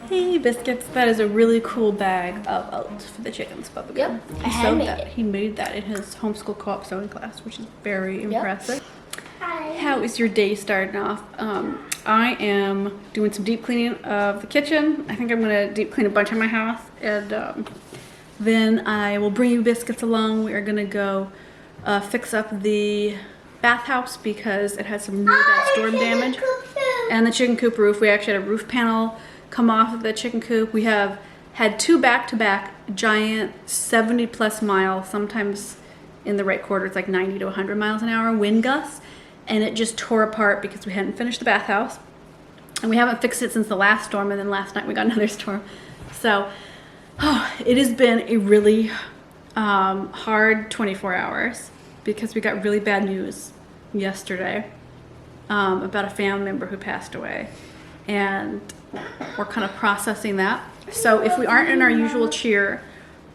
Hey Biscuits, that is a really cool bag of oats for the chickens. Bubba. Yep, He sewed that. He made that in his homeschool co-op sewing class, which is very impressive. Hi. How is your day starting off? I am doing some deep cleaning of the kitchen. I think I'm gonna deep clean a bunch of my house, and then I will bring you Biscuits along. We are gonna go fix up the bathhouse because it had some really bad storm damage. And the chicken coop roof. We actually had a roof panel come off of the chicken coop. We have had two back-to-back giant 70+ mile, sometimes in the right quarter it's like 90 to 100 miles an hour wind gusts, and it just tore apart because we hadn't finished the bathhouse, and we haven't fixed it since the last storm, and then last night we got another storm. So it has been a really hard 24 hours because we got really bad news yesterday about a family member who passed away, and we're kind of processing that. So if we aren't in our usual cheer,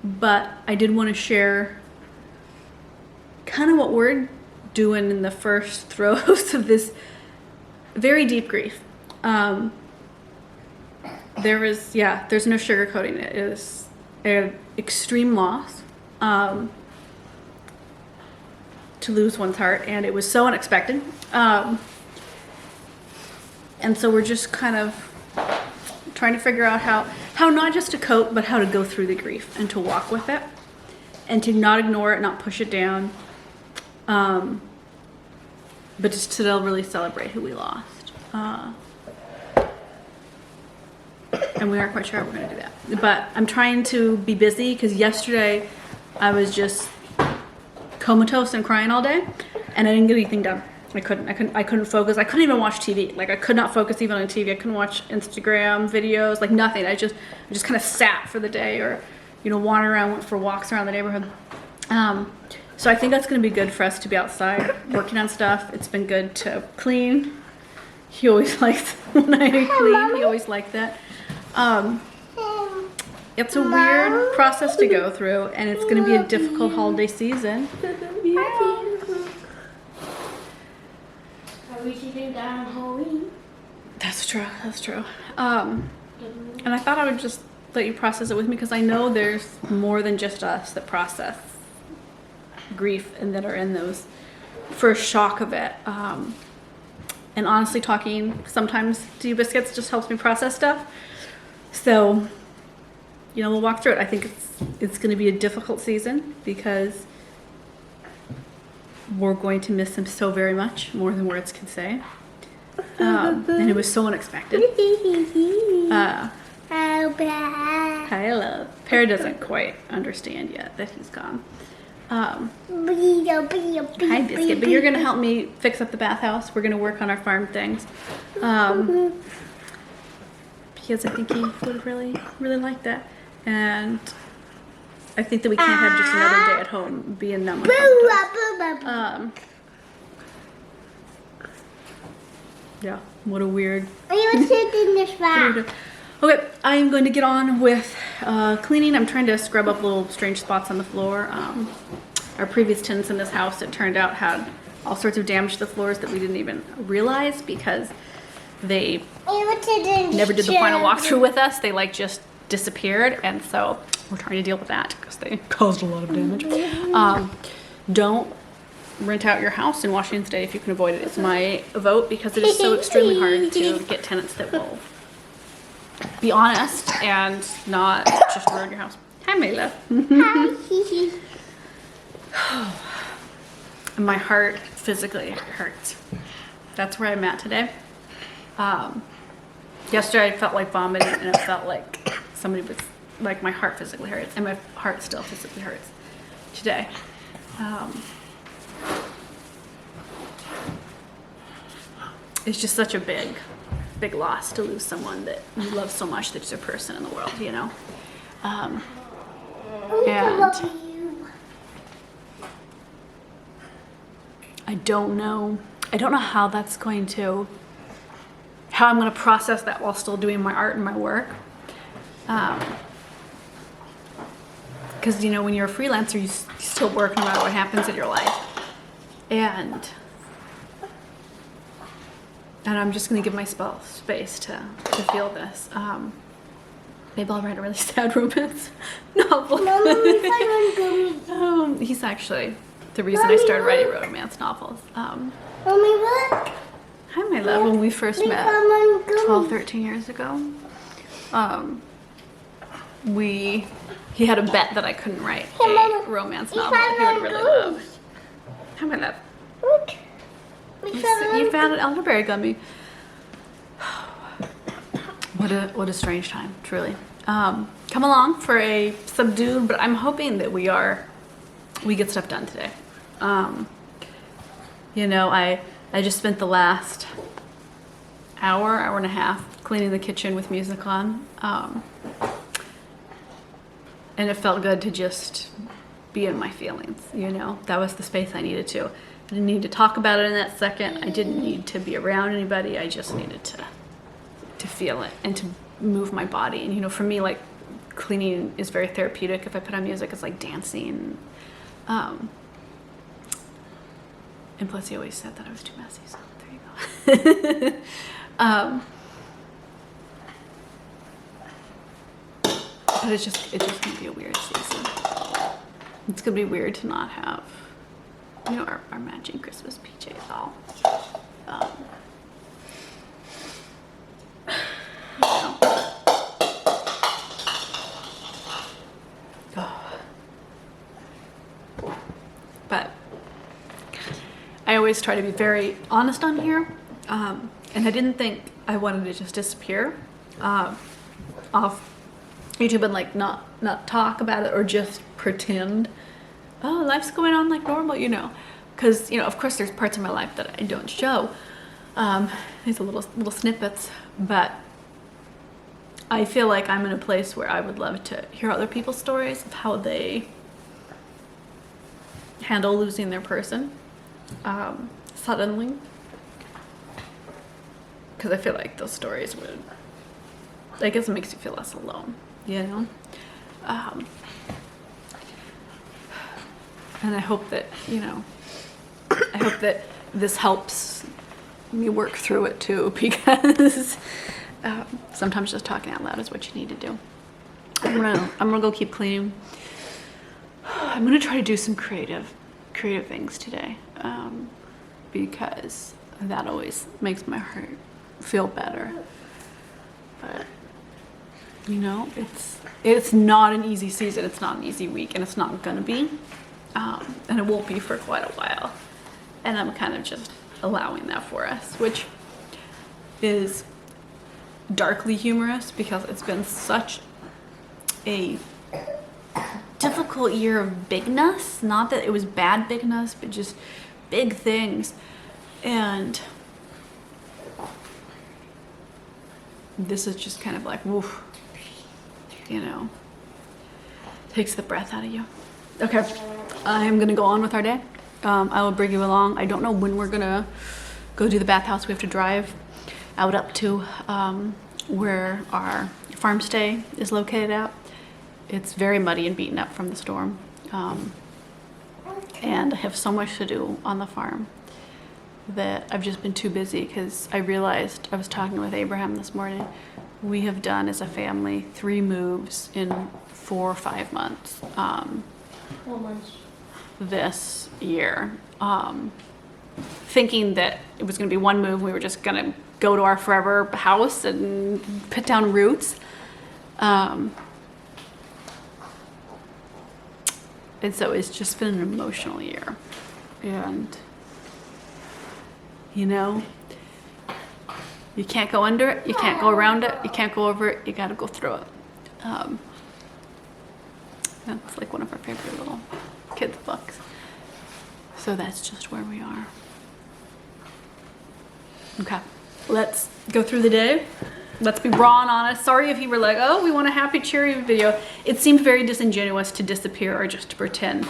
but I did want to share kind of what we're doing in the first throes of this very deep grief. There's no sugarcoating it. It is an extreme loss to lose one's heart, and it was so unexpected. And so we're just kind of trying to figure out how not just to cope, but how to go through the grief and to walk with it and to not ignore it, not push it down, but just to really celebrate who we lost. And we aren't quite sure how we're going to do that. But I'm trying to be busy because yesterday I was just comatose and crying all day, and I didn't get anything done. I couldn't focus. I couldn't even watch TV. Like, I could not focus even on TV. I couldn't watch Instagram videos, like nothing. I just kind of sat for the day, or, wandered around, went for walks around the neighborhood. So I think that's going to be good for us to be outside working on stuff. It's been good to clean. He always likes when I clean. He always liked that. It's a weird process to go through, and it's going to be a difficult holiday season. Yeah. Are we keeping down Halloween? That's true. And I thought I would just let you process it with me because I know there's more than just us that process grief and that are in those first shock of it. And honestly, talking sometimes to you Biscuits just helps me process stuff. So, we'll walk through it. I think it's going to be a difficult season because we're going to miss him so very much, more than words can say. And it was so unexpected. Hi, love. Pear doesn't quite understand yet that he's gone. Hi, Biscuit. But you're going to help me fix up the bathhouse. We're going to work on our farm things. Because I think he would really, really like that. And I think that we can't have just another day at home being numb. Yeah, what a weird. Okay, I'm going to get on with cleaning. I'm trying to scrub up little strange spots on the floor. Our previous tenants in this house, it turned out, had all sorts of damage to the floors that we didn't even realize because they never did the final walkthrough with us. They just disappeared, and so we're trying to deal with that because they caused a lot of damage. Don't rent out your house in Washington State if you can avoid it. It's my vote because it is so extremely hard to get tenants that will be honest and not just ruin your house. Hi, Mela. And my heart physically hurts. That's where I'm at today. Yesterday I felt like vomiting, and it felt like somebody was, like, my heart physically hurts, and my heart still physically hurts today. It's just such a big loss to lose someone that you love so much, that's a person in the world, And I don't know how that's going to, how I'm going to process that while still doing my art and my work. Because, when you're a freelancer, you still work no matter what happens in your life. And I'm just going to give myself space to feel this. maybe I'll write a really sad romance novel. Mama, we found gummies. He's actually the reason I started writing romance novels. Mommy, look. Hi, my love. When we first We met found one gummy. 12, 13 years ago, he had a bet that I couldn't write Hey, a Mama, romance we novel found that he would one really gummy. love. Hi, my love. Look. We found You one found an elderberry gummy. What a strange time, truly. Come along for a subdued, but I'm hoping that we get stuff done today. You know, I just spent the last hour and a half cleaning the kitchen with music on. And it felt good to just be in my feelings, you know? That was the space I needed to. I didn't need to talk about it in that second. I didn't need to be around anybody. I just needed to feel it and to move my body. And you know, for me, like, cleaning is very therapeutic. If I put on music, it's like dancing. And plus he always said that I was too messy, so there you go. But it's just gonna be a weird season. It's gonna be weird to not have, you know, our matching Christmas PJs all. You know. But I always try to be very honest on here, and I didn't think I wanted to just disappear off YouTube and like not talk about it or just pretend, oh, life's going on like normal, you know, because you know, of course, there's parts of my life that I don't show. These are little snippets, but I feel like I'm in a place where I would love to hear other people's stories of how they handle losing their person suddenly, because I feel like those stories would, I guess it makes you feel less alone, you know. And I hope that, you know, I hope that this helps me work through it too, because sometimes just talking out loud is what you need to do. I'm gonna go keep cleaning. I'm gonna try to do some creative things today, because that always makes my heart feel better. But you know, it's not an easy season. It's not an easy week, and it's not gonna be, and it won't be for quite a while. And I'm kind of just allowing that for us, which is darkly humorous because it's been such a difficult year of bigness. Not that it was bad bigness, but just big things. And this is just kind of like, woof, you know, takes the breath out of you. Okay, I'm gonna go on with our day. I will bring you along. I don't know when we're gonna go do the bathhouse. We have to drive out up to where our farm stay is located at. It's very muddy and beaten up from the storm. And I have so much to do on the farm that I've just been too busy, because I realized, I was talking with Abraham this morning, we have done as a family 3 moves in 4 or 5 months. 4 months. This year, thinking that it was going to be one move, we were just going to go to our forever house and put down roots, and so it's just been an emotional year. And you know, you can't go under it, you can't go around it, you can't go over it, you got to go through it. That's like one of our favorite little kids books. So that's just where we are. Okay, let's go through the day. Let's be raw and honest. Sorry if you were like, oh, we want a happy, cheery video. It seemed very disingenuous to disappear or just to pretend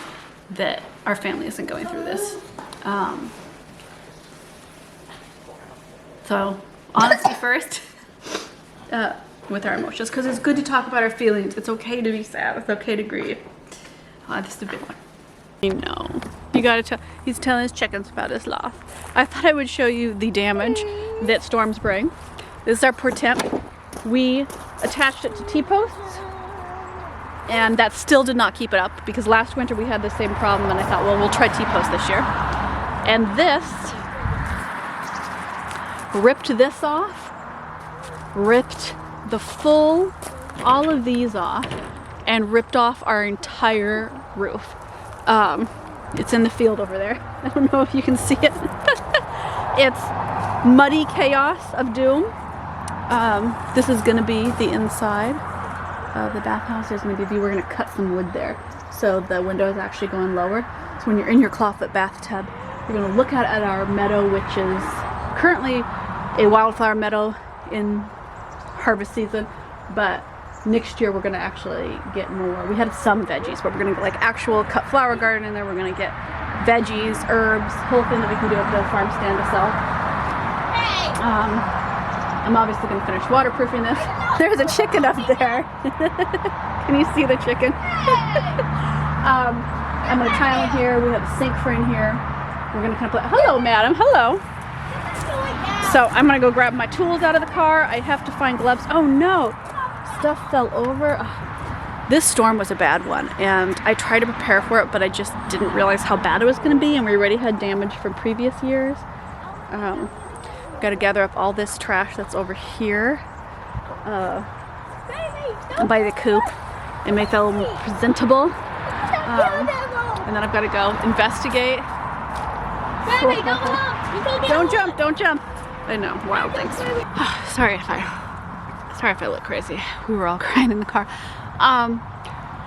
that our family isn't going through this. So honesty first with our emotions, because it's good to talk about our feelings. It's okay to be sad. It's okay to grieve. Oh, this is a big one. You know, you gotta tell. He's telling his chickens about his loss. I thought I would show you the damage that storms bring. This is our poor Tim. we attached it to T-posts, and that still did not keep it up because last winter we had the same problem, and I thought, well, we'll try T-post this year. And this ripped this off, ripped all of these off, and ripped off our entire roof. It's in the field over there. I don't know if you can see it. It's muddy chaos of doom. This is gonna be the inside of the bathhouse. There's gonna be a view. We're gonna cut some wood there, so the window is actually going lower. So when you're in your clawfoot bathtub, you're gonna look out at our meadow, which is currently a wildflower meadow in harvest season, but next year we're gonna actually get more. We had some veggies, but we're gonna get like actual cut flower garden in there. We're gonna get veggies, herbs, whole thing that we can do at the farm stand to sell. I'm obviously gonna finish waterproofing this. There's a chicken up there. Can you see the chicken? I'm gonna tile in here. We have a sink for in here. We're gonna kind of put, hello madam, hello. So I'm gonna go grab my tools out of the car. I have to find gloves. Oh no, stuff fell over. Oh. This storm was a bad one, and I tried to prepare for it, but I just didn't realize how bad it was gonna be, and we already had damage from previous years. Got to gather up all this trash that's over here by the coop and make that a little presentable. And then I've got to go investigate. Don't jump, don't jump. I know, wild things. Sorry if I look crazy. We were all crying in the car.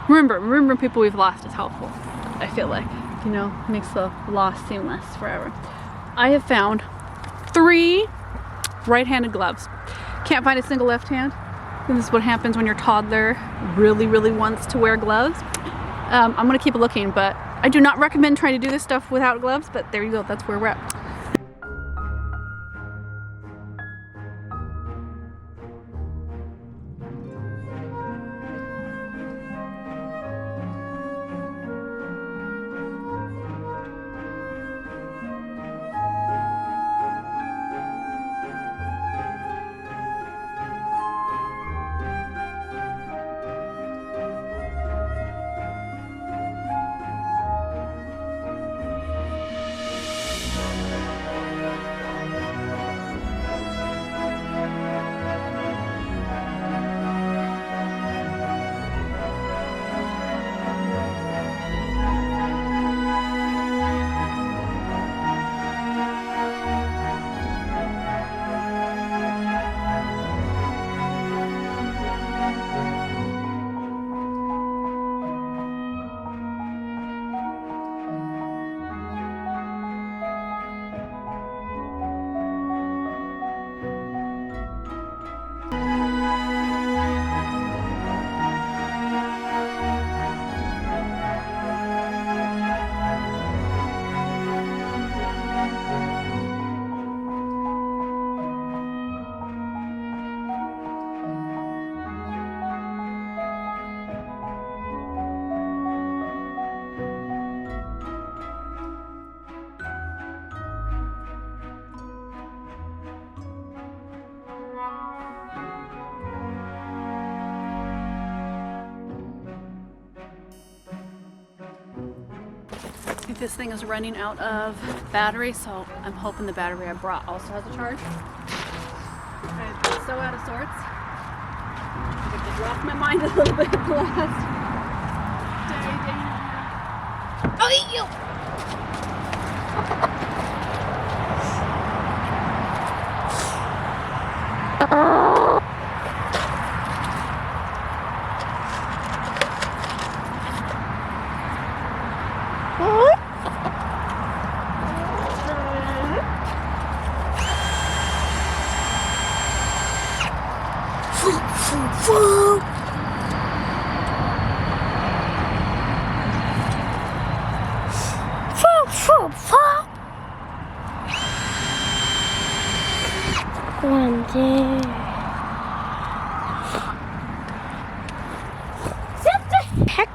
Remember people we've lost is helpful. I feel like, you know, makes the loss seem less forever. I have found 3 right-handed gloves. Can't find a single left hand. And this is what happens when your toddler really wants to wear gloves. I'm gonna keep looking, but I do not recommend trying to do this stuff without gloves, but there you go, that's where we're at. This thing is running out of battery, so I'm hoping the battery I brought also has a charge. I'm so out of sorts. I just lost my mind a little bit the last day. Oh, you! One day. What the heck?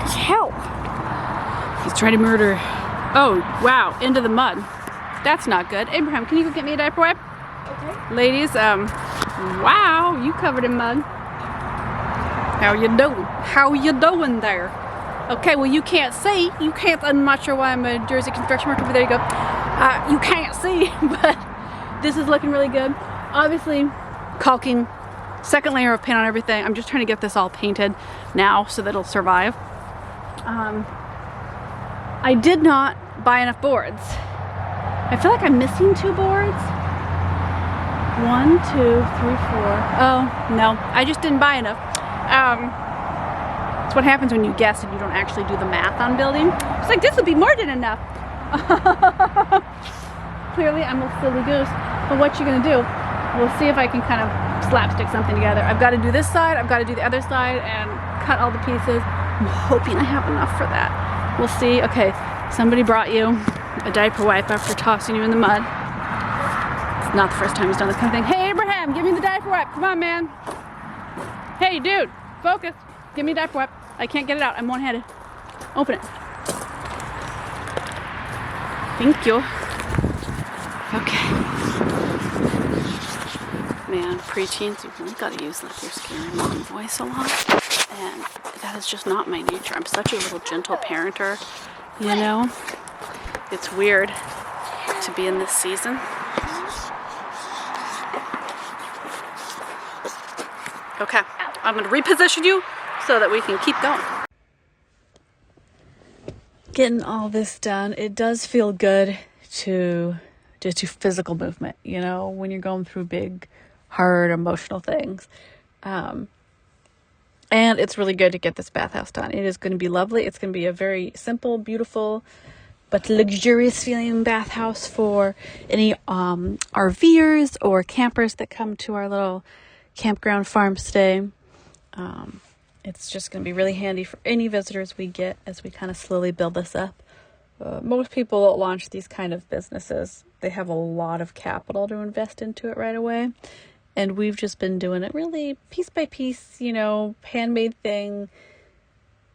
This hell. He's trying to murder. Oh, wow, into the mud. That's not good. Abraham, can you go get me a diaper wipe? Okay. Ladies, Wow, you covered in mud. How you doing? How you doing there? Okay, well you can't see. You can't, I'm not sure why I'm a Jersey construction worker, but there you go. You can't see, but this is looking really good. Obviously, caulking, second layer of paint on everything. I'm just trying to get this all painted now so that it'll survive. I did not buy enough boards. I feel like I'm missing 2 boards. 1, 2, 3, 4. Oh, no, I just didn't buy enough. It's what happens when you guess and you don't actually do the math on building. It's like, this would be more than enough. Clearly, I'm a silly goose. But what you gonna do? We'll see if I can kind of slapstick something together. I've got to do this side, I've got to do the other side, and cut all the pieces. I'm hoping I have enough for that. We'll see. Okay, somebody brought you a diaper wipe after tossing you in the mud. It's not the first time he's done this kind of thing. Hey, Abraham, give me the diaper wipe. Come on, man. Hey, dude, focus. Give me a diaper wipe. I can't get it out. I'm one-handed. Open it. Thank you. Okay. Man, preteens, you really gotta use like your scary mom voice a lot. And that is just not my nature. I'm such a little gentle parenter, you know? It's weird to be in this season. Okay, I'm gonna reposition you so that we can keep going. Getting all this done, it does feel good to just do physical movement, you know, when you're going through big, hard, emotional things. And it's really good to get this bathhouse done. It is going to be lovely. It's going to be a very simple, beautiful, but luxurious feeling bathhouse for any RVers or campers that come to our little campground farm stay. It's just going to be really handy for any visitors we get as we kind of slowly build this up. Most people that launch these kind of businesses, they have a lot of capital to invest into it right away. And we've just been doing it really piece by piece, you know, handmade thing,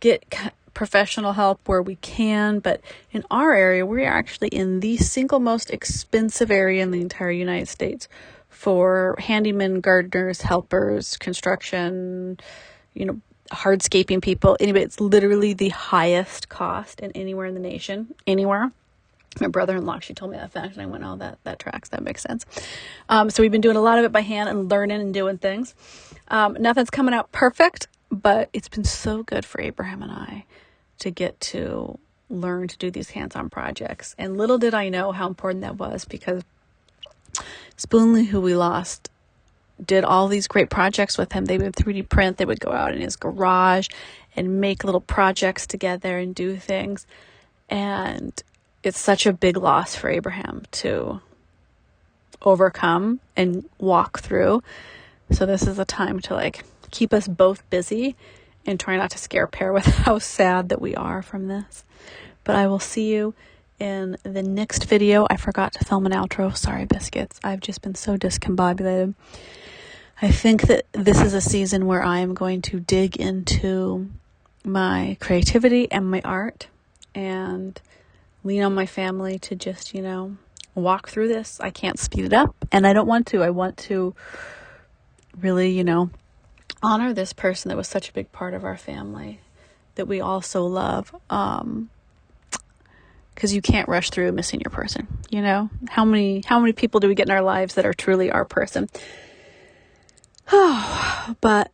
get professional help where we can. But in our area, we're actually in the single most expensive area in the entire United States for handymen, gardeners, helpers, construction, you know, hardscaping people. Anyway, it's literally the highest cost in anywhere in the nation, anywhere. My brother-in-law actually told me that fact, and I went, oh, that tracks. That makes sense. So we've been doing a lot of it by hand and learning and doing things. Nothing's coming out perfect, but it's been so good for Abraham and I to get to learn to do these hands-on projects. And little did I know how important that was, because Spoonley, who we lost, did all these great projects with him. They would 3D print. They would go out in his garage and make little projects together and do things. And it's such a big loss for Abraham to overcome and walk through. So this is a time to like keep us both busy and try not to scare Pear with how sad that we are from this. But I will see you in the next video. I forgot to film an outro. Sorry, biscuits. I've just been so discombobulated. I think that this is a season where I am going to dig into my creativity and my art and lean on my family to just, you know, walk through this. I can't speed it up, and I don't want to. I want to really, you know, honor this person that was such a big part of our family that we all so love. Because you can't rush through missing your person, you know? How many people do we get in our lives that are truly our person? But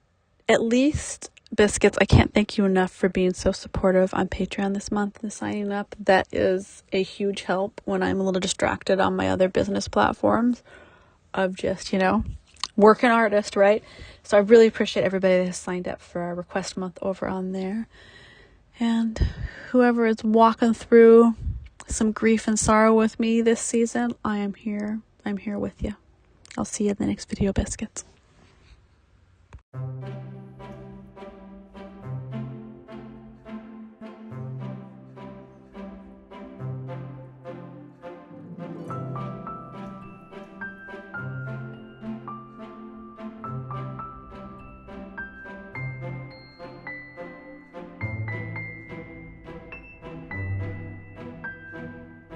at least, biscuits, I can't thank you enough for being so supportive on Patreon this month and signing up. That is a huge help when I'm a little distracted on my other business platforms of just, you know, working artist, right? So I really appreciate everybody that has signed up for our request month over on there. And whoever is walking through some grief and sorrow with me this season, I am here. I'm here with you. I'll see you in the next video, biscuits.